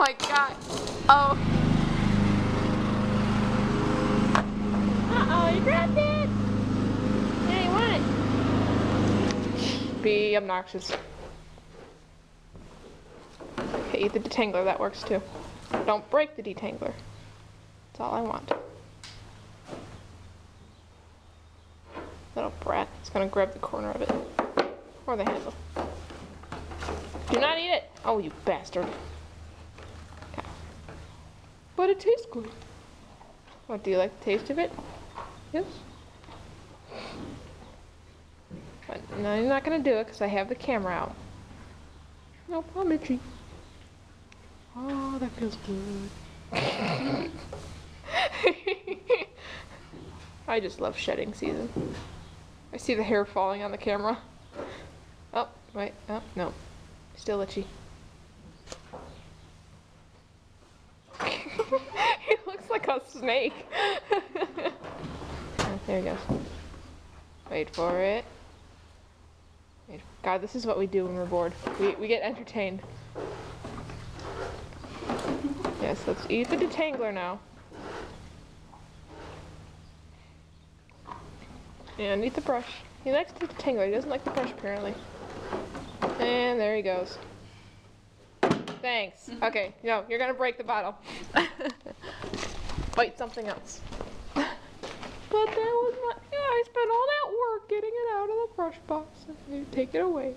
my god. Oh. Uh-oh, you grabbed it. Yeah, you want it. Be obnoxious. Okay, eat the detangler, that works too. Don't break the detangler. That's all I want. Little brat. It's gonna grab the corner of it. Or the handle. Do not eat it! Oh, you bastard. Okay. But it tastes good. What, do you like the taste of it? Yes? But no, you're not gonna do it because I have the camera out. Nope, I'm itchy. Oh, that feels good. I just love shedding season. I see the hair falling on the camera. Oh, wait, oh, no. Still itchy. He looks like a snake. Oh, there he goes. Wait for it. God, this is what we do when we're bored. We get entertained. Yes, let's eat the detangler now. And eat the brush. He likes the detangler, he doesn't like the brush apparently. And there he goes. Thanks. Okay, no, you're gonna break the bottle. Bite something else. But that was my, yeah, I spent all that work getting it out of the brush box. You take it away.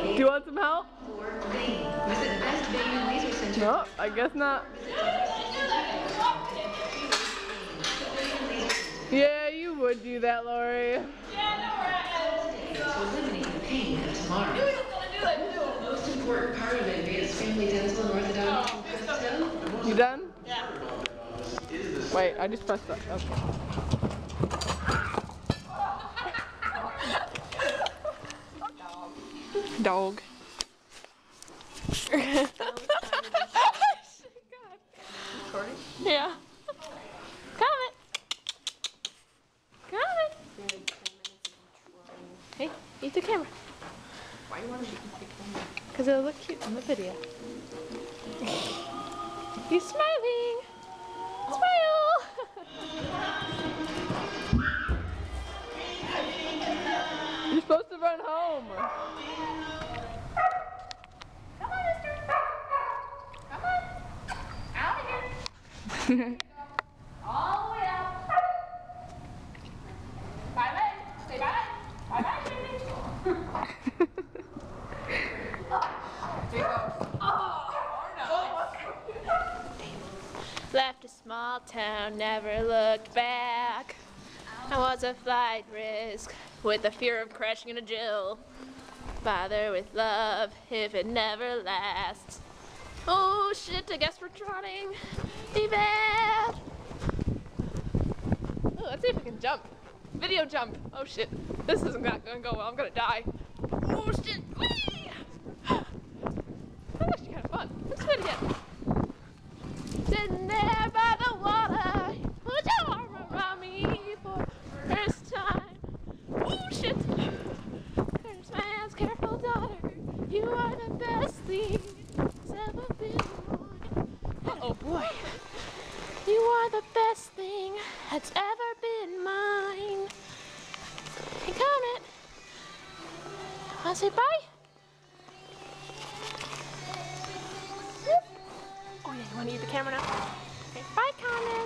Do you want some help? No, I guess not. Yeah, you would do that, Lori. Eliminating the pain of tomorrow. The most important part of Advanced Family Dental and Orthodontics in Presto. You done? Yeah. Wait, I just pressed that. Okay. Dog. Recording? Yeah. Coming. Coming. Hey, eat the camera. Why do you want to eat the camera? Because it'll look cute in the video. He's smiling. Smile. You're supposed to run home. Come on, mister. Come on. Out of here. All the way out. Bye-bye. Say bye. Bye-bye, baby. Left a small town, never looked back. I was a flight risk with the fear of crashing into jail. Bother with love if it never lasts. Oh shit, I guess we're trotting. Be bad. Oh, let's see if we can jump. Video jump. Oh shit, this isn't not gonna go well. I'm gonna die. Oh shit. Whee! That was actually kind of fun. Let's do it again. Sitting there by the water, put your arm around me for the first time. Oh shit! First man's careful daughter, you are the best thing that's ever been mine. Oh boy. You are the best thing that's ever been mine. Hey, Comet. Wanna say bye? Oh yeah, you wanna eat the camera now? Okay, bye, Comet.